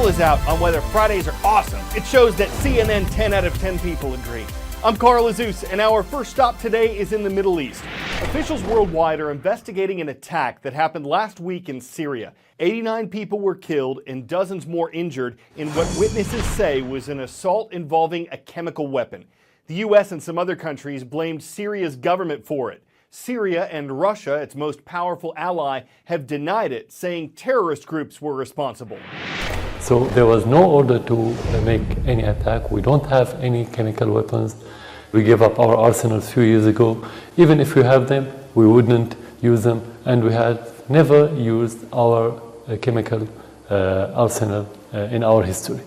is out on whether Fridays are awesome. It shows that CNN 10 out of 10 people agree. I'm Carl Azus, and our first stop today is in the Middle East. Officials worldwide are investigating an attack that happened last week in Syria. 89 people were killed and dozens more injured in what witnesses say was an assault involving a chemical weapon. The U.S. and some other countries blamed Syria's government for it. Syria and Russia, its most powerful ally, have denied it, saying terrorist groups were responsible. So there was no order to make any attack. We don't have any chemical weapons. We gave up our arsenals a few years ago. Even if we have them, we wouldn't use them, and we had never used our chemical arsenal in our history.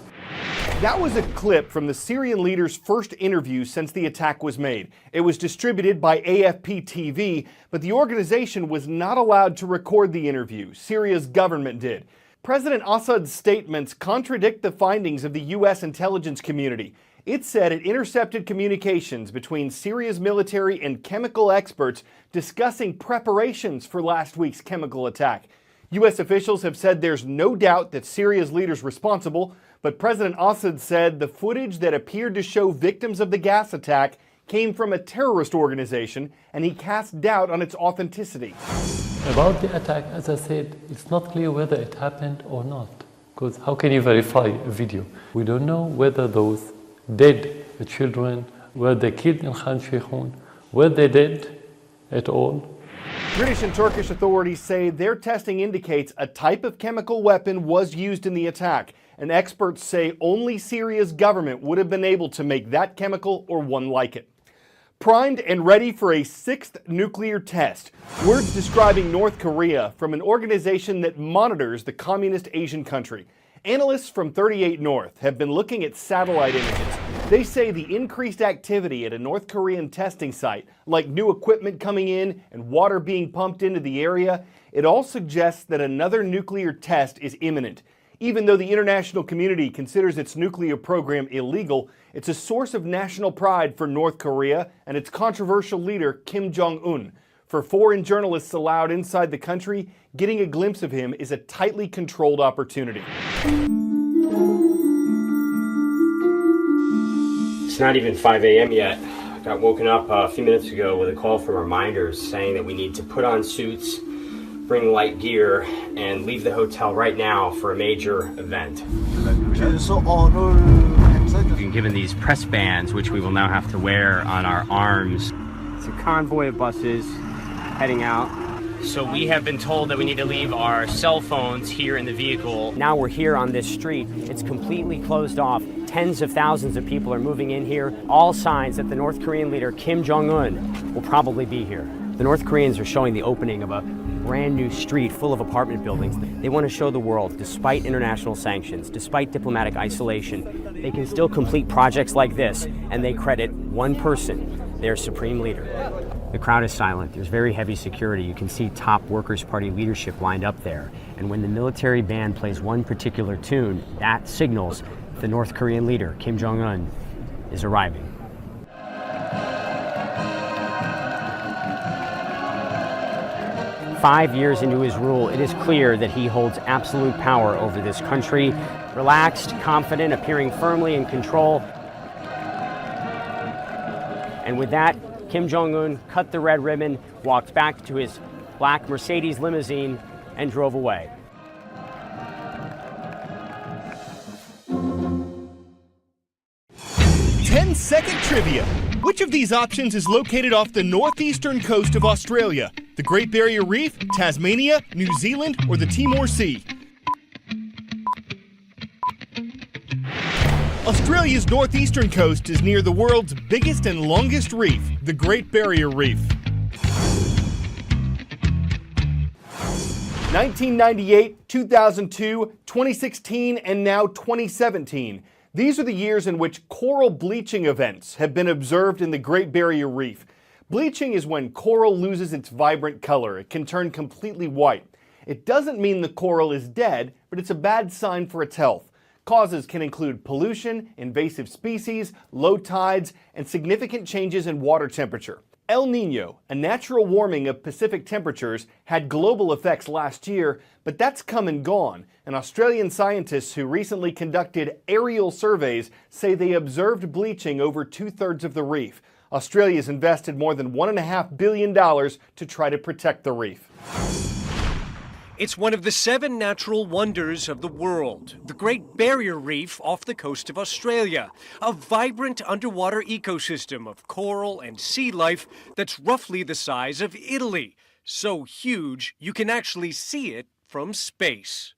That was a clip from the Syrian leader's first interview since the attack was made. It was distributed by AFP TV, but the organization was not allowed to record the interview. Syria's government did. President Assad's statements contradict the findings of the U.S. intelligence community. It said it intercepted communications between Syria's military and chemical experts discussing preparations for last week's chemical attack. U.S. officials have said there's no doubt that Syria's leader's responsible, but President Assad said the footage that appeared to show victims of the gas attack came from a terrorist organization, and he cast doubt on its authenticity. About the attack, as I said, it's not clear whether it happened or not, because how can you verify a video? We don't know whether those dead children, were they killed in Khan Sheikhoun, were they dead at all? British and Turkish authorities say their testing indicates a type of chemical weapon was used in the attack, and experts say only Syria's government would have been able to make that chemical or one like it. Primed and ready for a sixth nuclear test. Words describing North Korea from an organization that monitors the communist Asian country. Analysts from 38 North have been looking at satellite images. They say the increased activity at a North Korean testing site, like new equipment coming in and water being pumped into the area, it all suggests that another nuclear test is imminent. Even though the international community considers its nuclear program illegal, it's a source of national pride for North Korea and its controversial leader, Kim Jong-un. For foreign journalists allowed inside the country, getting a glimpse of him is a tightly controlled opportunity. It's not even 5 a.m. yet. I got woken up a few minutes ago with a call from reminders saying that we need to put on suits, bring light gear, and leave the hotel right now for a major event. We've been given these press bands, which we will now have to wear on our arms. It's a convoy of buses heading out. So we have been told that we need to leave our cell phones here in the vehicle. Now we're here on this street. It's completely closed off. Tens of thousands of people are moving in here. All signs that the North Korean leader, Kim Jong-un, will probably be here. The North Koreans are showing the opening of a brand new street full of apartment buildings. They want to show the world, despite international sanctions, despite diplomatic isolation, they can still complete projects like this, and they credit one person, their supreme leader. The crowd is silent. There's very heavy security. You can see top Workers' Party leadership lined up there. And when the military band plays one particular tune, that signals the North Korean leader, Kim Jong-un, is arriving. "5 years into his rule, it is clear that he holds absolute power over this country. Relaxed, confident, appearing firmly in control. And with that, Kim Jong-un cut the red ribbon, walked back to his black Mercedes limousine, and drove away. Ten-second trivia. Which of these options is located off the northeastern coast of Australia? The Great Barrier Reef, Tasmania, New Zealand, or the Timor Sea? Australia's northeastern coast is near the world's biggest and longest reef, the Great Barrier Reef. 1998, 2002, 2016, and now 2017. These are the years in which coral bleaching events have been observed in the Great Barrier Reef. Bleaching is when coral loses its vibrant color. It can turn completely white. It doesn't mean the coral is dead, but it's a bad sign for its health. Causes can include pollution, invasive species, low tides, and significant changes in water temperature. El Nino, a natural warming of Pacific temperatures, had global effects last year, but that's come and gone. And Australian scientists who recently conducted aerial surveys say they observed bleaching over 2/3 of the reef. Australia's invested more than $1.5 billion to try to protect the reef. It's one of the 7 natural wonders of the world, the Great Barrier Reef off the coast of Australia, a vibrant underwater ecosystem of coral and sea life that's roughly the size of Italy, so huge you can actually see it from space.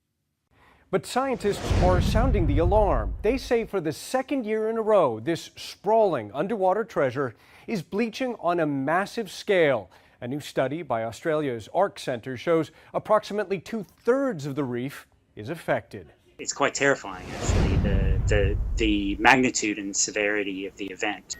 But scientists are sounding the alarm. They say for the second year in a row, this sprawling underwater treasure is bleaching on a massive scale. A new study by Australia's ARC Centre shows approximately 2/3 of the reef is affected. It's quite terrifying, actually, the magnitude and severity of the event.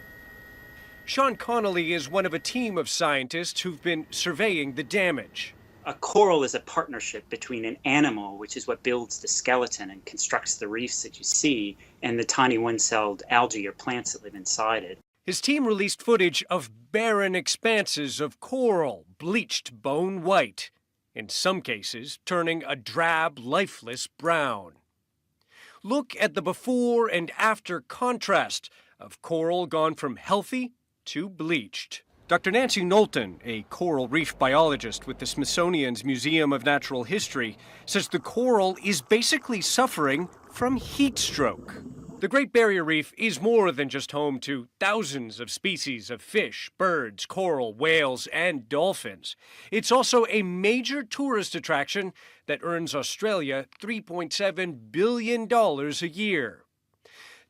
Sean Connolly is one of a team of scientists who've been surveying the damage. A coral is a partnership between an animal, which is what builds the skeleton and constructs the reefs that you see, and the tiny one-celled algae or plants that live inside it. His team released footage of barren expanses of coral, bleached bone white, in some cases turning a drab, lifeless brown. Look at the before and after contrast of coral gone from healthy to bleached. Dr. Nancy Knowlton, a coral reef biologist with the Smithsonian's Museum of Natural History, says the coral is basically suffering from heat stroke. The Great Barrier Reef is more than just home to thousands of species of fish, birds, coral, whales, and dolphins. It's also a major tourist attraction that earns Australia $3.7 billion a year.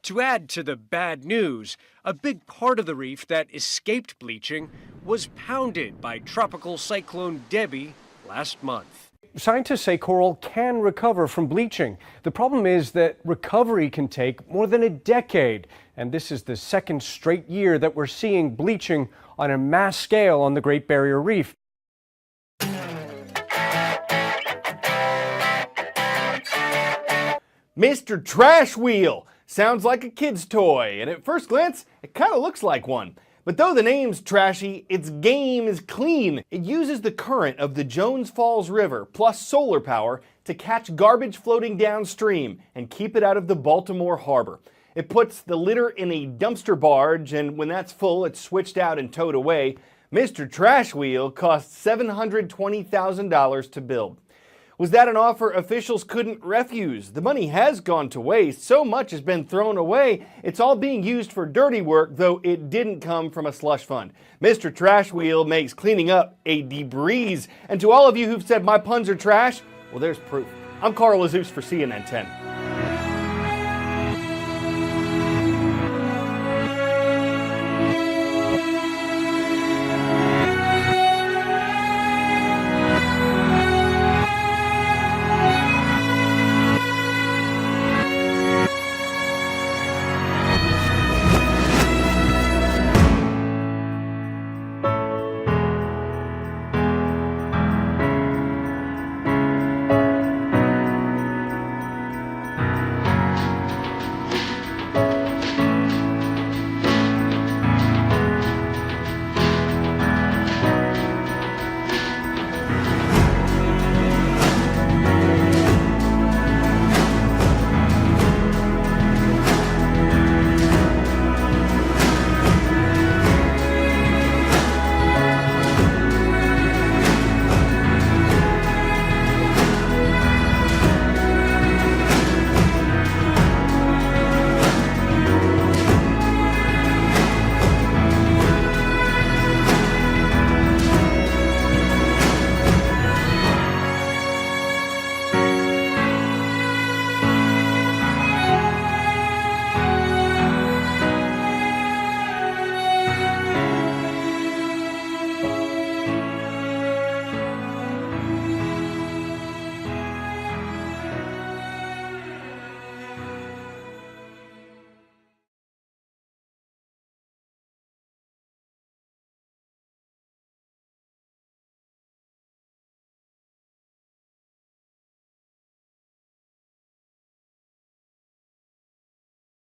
To add to the bad news, a big part of the reef that escaped bleaching was pounded by Tropical Cyclone Debbie last month. Scientists say coral can recover from bleaching. The problem is that recovery can take more than a decade, and this is the second straight year that we're seeing bleaching on a mass scale on the Great Barrier Reef. Mr. Trash Wheel sounds like a kid's toy, and at first glance, it kind of looks like one. But though the name's trashy, its game is clean. It uses the current of the Jones Falls River plus solar power to catch garbage floating downstream and keep it out of the Baltimore harbor. It puts the litter in a dumpster barge, and when that's full, it's switched out and towed away. Mr. Trash Wheel costs $720,000 to build. Was that an offer officials couldn't refuse? The money has gone to waste. So much has been thrown away. It's all being used for dirty work, though it didn't come from a slush fund. Mr. Trash Wheel makes cleaning up a debreeze. And to all of you who've said my puns are trash, well, there's proof. I'm Carl Azuz for CNN 10.